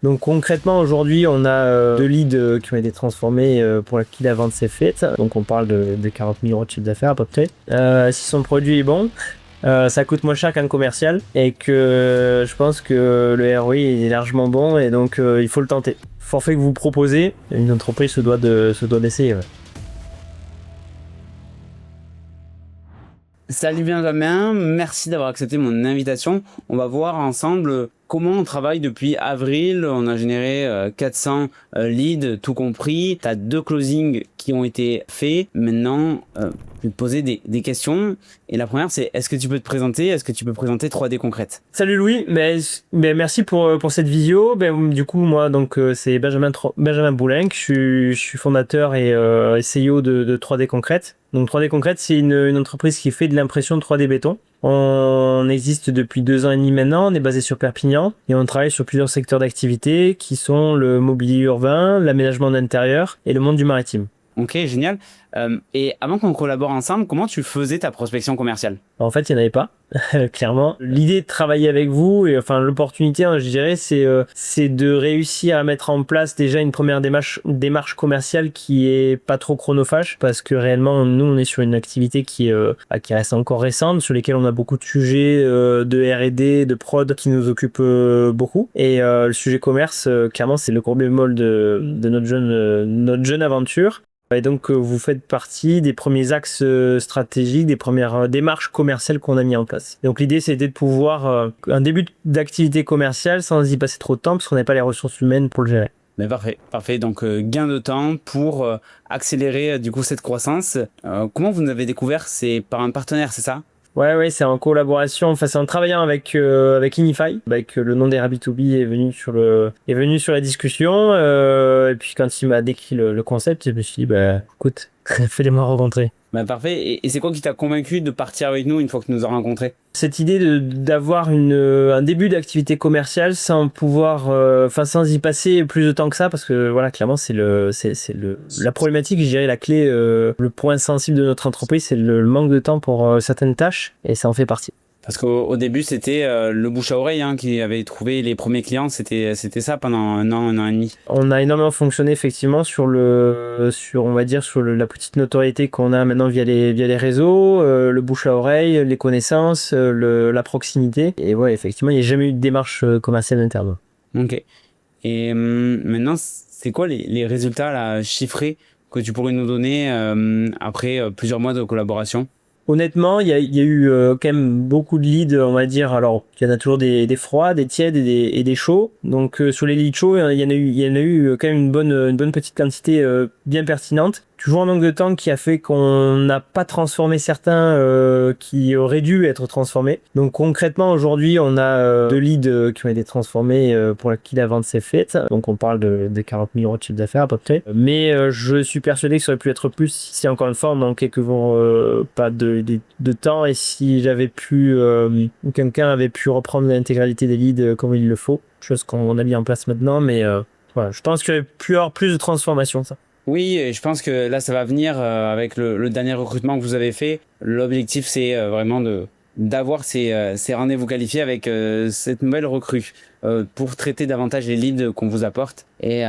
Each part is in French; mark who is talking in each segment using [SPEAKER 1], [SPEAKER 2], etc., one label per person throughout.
[SPEAKER 1] Donc concrètement, aujourd'hui, on a 2 leads qui ont été transformés pour qui la vente s'est faite. Donc on parle de 40 000 euros de chiffre d'affaires à peu près. Si son produit est bon, ça coûte moins cher qu'un commercial et que je pense que le ROI est largement bon et donc il faut le tenter. Forfait que vous proposez, une entreprise se doit d'essayer. Ouais.
[SPEAKER 2] Salut Benjamin, merci d'avoir accepté mon invitation. On va voir ensemble comment on travaille depuis avril. On a généré 400 leads, tout compris. Tu as 2 closings qui ont été faits. Maintenant, je vais te poser des questions. Et la première, c'est est-ce que tu peux te présenter? Est-ce que tu peux présenter 3D concrètes?
[SPEAKER 1] Salut Louis, merci pour cette visio. Du coup, moi, donc c'est Benjamin Boulenc. Je suis fondateur et CEO de 3D Concrète. Donc 3D Concrète, c'est une entreprise qui fait de l'impression de 3D béton. On existe depuis 2 ans et demi maintenant, on est basé sur Perpignan et on travaille sur plusieurs secteurs d'activité qui sont le mobilier urbain, l'aménagement d'intérieur et le monde du maritime.
[SPEAKER 2] Ok, génial. Et avant qu'on collabore ensemble, comment tu faisais ta prospection commerciale?
[SPEAKER 1] En fait, il n'y en avait pas, clairement. L'idée de travailler avec vous, et enfin l'opportunité, je dirais, c'est de réussir à mettre en place déjà une première démarche commerciale qui est pas trop chronophage, parce que réellement, nous, on est sur une activité qui reste encore récente, sur lesquelles on a beaucoup de sujets de R&D, de prod qui nous occupent beaucoup. Et le sujet commerce, clairement, c'est le gros bémol de notre jeune aventure. Et donc, vous faites partie des premiers axes stratégiques, des premières démarches commerciales qu'on a mis en place. Donc, l'idée, c'était de pouvoir un début d'activité commerciale sans y passer trop de temps parce qu'on n'avait pas les ressources humaines pour le gérer.
[SPEAKER 2] Mais parfait. Donc, gain de temps pour accélérer du coup cette croissance. Comment vous avez découvert? C'est par un partenaire, c'est ça?
[SPEAKER 1] Ouais, c'est en collaboration, enfin c'est en travaillant avec Inify, le nom des B2B est venu sur la discussion, et puis quand il m'a décrit le concept, je me suis dit écoute, fais-les-moi rencontrer.
[SPEAKER 2] Parfait. Et c'est quoi qui t'a convaincu de partir avec nous une fois que tu nous as rencontrés?
[SPEAKER 1] Cette idée d'avoir un début d'activité commerciale sans pouvoir, sans y passer plus de temps que ça, parce que voilà, clairement c'est la problématique, je dirais la clé, le point sensible de notre entreprise, c'est le manque de temps pour certaines tâches, et ça en fait partie.
[SPEAKER 2] Parce qu'au début, c'était le bouche à oreille qui avait trouvé les premiers clients. C'était ça pendant un an et demi.
[SPEAKER 1] On a énormément fonctionné effectivement sur la petite notoriété qu'on a maintenant via les réseaux, le bouche à oreille, les connaissances, la proximité. Et ouais, effectivement, il n'y a jamais eu de démarche commerciale interne.
[SPEAKER 2] Ok. Et maintenant, c'est quoi les résultats là, chiffrés que tu pourrais nous donner après plusieurs mois de collaboration?
[SPEAKER 1] Honnêtement, il y a eu quand même beaucoup de leads, on va dire. Alors, il y en a toujours des froids, des tièdes et des chauds. Donc, sur les leads chauds, il y en a eu quand même une bonne petite quantité bien pertinente. Toujours un manque de temps qui a fait qu'on n'a pas transformé certains qui auraient dû être transformés. Donc, concrètement, aujourd'hui, on a 2 leads qui ont été transformés pour qui la vente s'est faite. Donc, on parle de 40 000 euros de chiffre d'affaires à peu près. Mais je suis persuadé que ça aurait pu être plus si, encore une fois, on manquait que pas de temps et si quelqu'un avait pu reprendre l'intégralité des leads comme il le faut, chose qu'on a mis en place maintenant, mais voilà, je pense qu'il y aurait pu y avoir plus de transformation, ça.
[SPEAKER 2] Oui, et je pense que là, ça va venir avec le dernier recrutement que vous avez fait. L'objectif, c'est vraiment d'avoir ces rendez-vous qualifiés avec cette nouvelle recrue pour traiter davantage les leads qu'on vous apporte. Et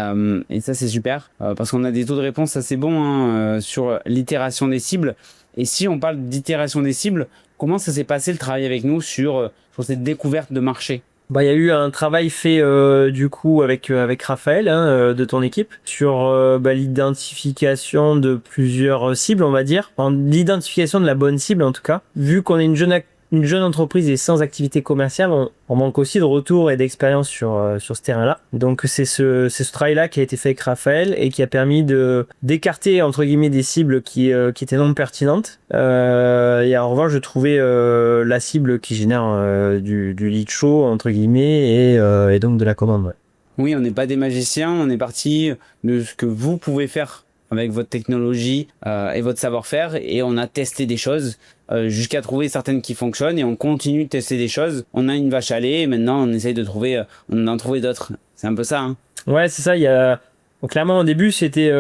[SPEAKER 2] ça, c'est super parce qu'on a des taux de réponse assez bons sur l'itération des cibles. Et si on parle d'itération des cibles, comment ça s'est passé le travail avec nous sur cette découverte de marché?
[SPEAKER 1] Il y a eu un travail fait du coup avec Raphaël de ton équipe sur l'identification de plusieurs cibles, on va dire. L'identification de la bonne cible en tout cas. Vu qu'on est une jeune entreprise et sans activité commerciale, on manque aussi de retour et d'expérience sur ce terrain-là. Donc c'est ce travail-là qui a été fait avec Raphaël et qui a permis d'écarter entre guillemets des cibles qui étaient non pertinentes. Et en revanche, je trouvais la cible qui génère du lead chaud entre guillemets et donc de la commande. Ouais.
[SPEAKER 2] Oui, on n'est pas des magiciens, on est parti de ce que vous pouvez faire avec votre technologie et votre savoir-faire, et on a testé des choses jusqu'à trouver certaines qui fonctionnent, et on continue de tester des choses. On a une vache à lait et maintenant on essaye d'en trouver d'autres. C'est un peu ça, hein.
[SPEAKER 1] Ouais, c'est ça. Donc, clairement au début c'était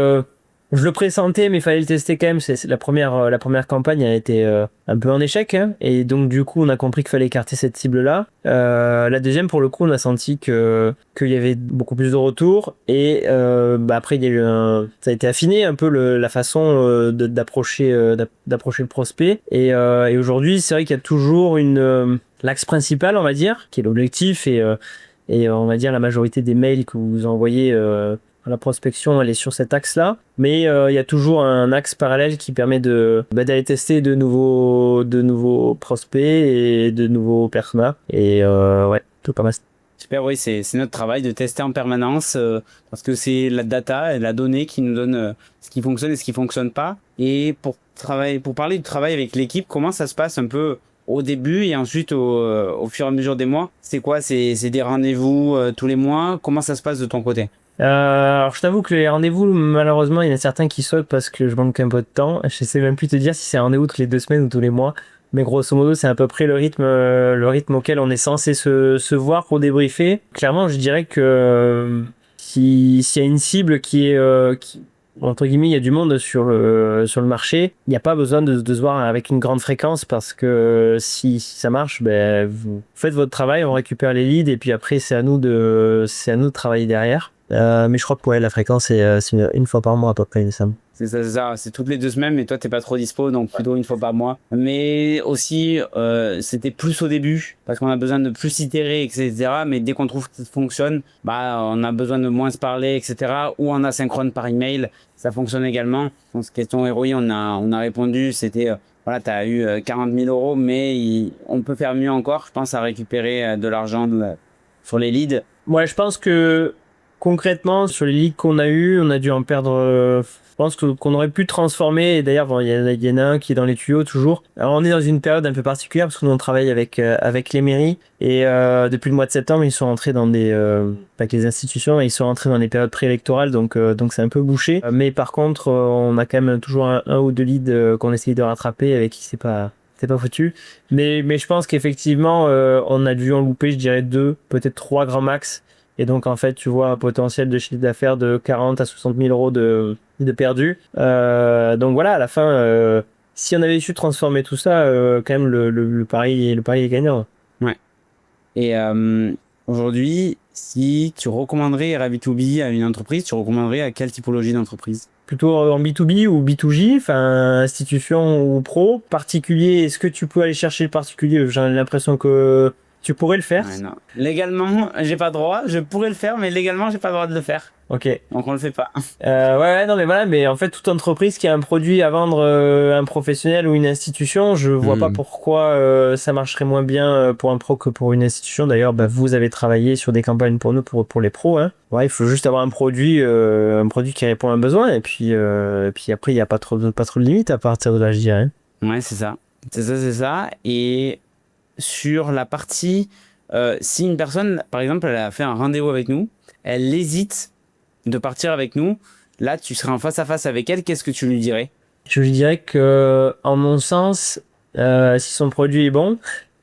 [SPEAKER 1] Je le pressentais, mais il fallait le tester quand même. C'est la première campagne a été un peu un échec, hein, et donc du coup, on a compris qu'il fallait écarter cette cible-là. La deuxième, pour le coup, on a senti qu'il y avait beaucoup plus de retours, et après, il y a eu ça a été affiné un peu la façon d'approcher le prospect. Et aujourd'hui, c'est vrai qu'il y a toujours l'axe principal, on va dire, qui est l'objectif, et on va dire la majorité des mails que vous envoyez la prospection, elle est sur cet axe-là, mais il y a toujours un axe parallèle qui permet d'aller tester de nouveaux prospects et de nouveaux personas. Et ouais, tout pas mal.
[SPEAKER 2] Super, oui, c'est notre travail de tester en permanence parce que c'est la data et la donnée qui nous donne ce qui fonctionne et ce qui fonctionne pas. Et pour parler du travail avec l'équipe, comment ça se passe un peu au début et ensuite au fur et à mesure des mois? C'est quoi? C'est des rendez-vous tous les mois? Comment ça se passe de ton côté?
[SPEAKER 1] Alors je t'avoue que les rendez-vous, malheureusement, il y en a certains qui sautent parce que je manque un peu de temps. Je sais même plus te dire si c'est un rendez-vous toutes les 2 semaines ou tous les mois. Mais grosso modo, c'est à peu près le rythme auquel on est censé se voir pour débriefer. Clairement, je dirais que s'il y a une cible entre guillemets, il y a du monde sur le marché, il n'y a pas besoin de se voir avec une grande fréquence parce que si ça marche, ben, vous faites votre travail, on récupère les leads et puis après, c'est à nous de travailler derrière. Mais je crois que ouais, la fréquence, c'est une fois par mois à peu près, il me semble.
[SPEAKER 2] C'est ça, c'est toutes les 2 semaines, mais toi, t'es pas trop dispo, donc plutôt une fois par mois. Mais aussi, c'était plus au début, parce qu'on a besoin de plus itérer, etc. Mais dès qu'on trouve que ça fonctionne, bah, on a besoin de moins se parler, etc. Ou en asynchrone par email, ça fonctionne également. Donc, question ROI, on a répondu, c'était, voilà, t'as eu 40 000 euros, mais on peut faire mieux encore, je pense, à récupérer de l'argent sur les leads.
[SPEAKER 1] Ouais, je pense que concrètement, sur les ligues qu'on a eues, on a dû en perdre. Je pense qu'on aurait pu transformer. Et d'ailleurs, bon, il y en a un qui est dans les tuyaux toujours. Alors, on est dans une période un peu particulière parce que nous on travaille avec les mairies et depuis le mois de septembre, ils sont entrés avec les institutions, ils sont entrés dans les périodes préélectorales, donc c'est un peu bouché. Mais par contre, on a quand même toujours un ou deux leads qu'on essaye de rattraper avec qui c'est pas foutu. Mais je pense qu'effectivement, on a dû en louper, je dirais 2, peut-être 3 grands max. Et donc, en fait, tu vois un potentiel de chiffre d'affaires de 40 à 60 000 euros de perdu. Donc voilà, à la fin, si on avait su transformer tout ça, quand même, le pari est gagnant.
[SPEAKER 2] Ouais. Et aujourd'hui, si tu recommanderais Ravi2B à une entreprise, tu recommanderais à quelle typologie d'entreprise?
[SPEAKER 1] Plutôt en B2B ou B2J, enfin, institution ou pro, particulier, est-ce que tu peux aller chercher le particulier? J'ai l'impression que tu pourrais le faire.
[SPEAKER 2] Ouais, non. Légalement, j'ai pas le droit. Je pourrais le faire, mais légalement, j'ai pas le droit de le faire.
[SPEAKER 1] Ok.
[SPEAKER 2] Donc on le fait pas.
[SPEAKER 1] Ouais, non, mais voilà, mais en fait, toute entreprise qui a un produit à vendre un professionnel ou une institution, je vois pas pourquoi ça marcherait moins bien pour un pro que pour une institution. D'ailleurs, bah, vous avez travaillé sur des campagnes pour nous, pour les pros, hein. Ouais, il faut juste avoir un produit qui répond à un besoin, et puis après, il n'y a pas trop de limites à partir de là, je dirais.
[SPEAKER 2] Ouais, c'est ça. C'est ça. Et sur la partie, si une personne, par exemple, elle a fait un rendez-vous avec nous, elle hésite de partir avec nous, là, tu serais en face à face avec elle, qu'est-ce que tu lui dirais?
[SPEAKER 1] Je lui dirais que, en mon sens, si son produit est bon,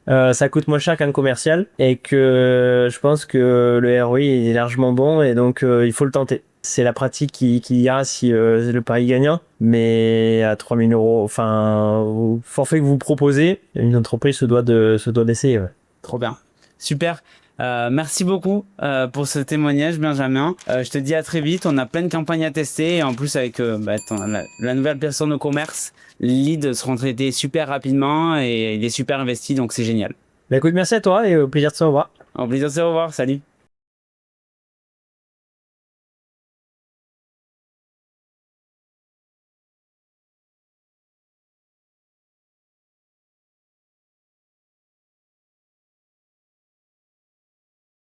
[SPEAKER 1] ça coûte moins cher qu'un commercial et que je pense que le ROI est largement bon et donc il faut le tenter. C'est la pratique qui ira si c'est le pari gagnant, mais à 3 000 euros, enfin, au forfait que vous proposez, une entreprise se doit d'essayer. Ouais.
[SPEAKER 2] Trop bien. Super. Merci beaucoup pour ce témoignage, Benjamin. Je te dis à très vite. On a plein de campagnes à tester. Et en plus, avec la nouvelle personne au commerce, les leads seront traités super rapidement et il est super investi, donc c'est génial.
[SPEAKER 1] Bah écoute, merci à toi et au plaisir de se revoir.
[SPEAKER 2] Au plaisir de se revoir. Salut.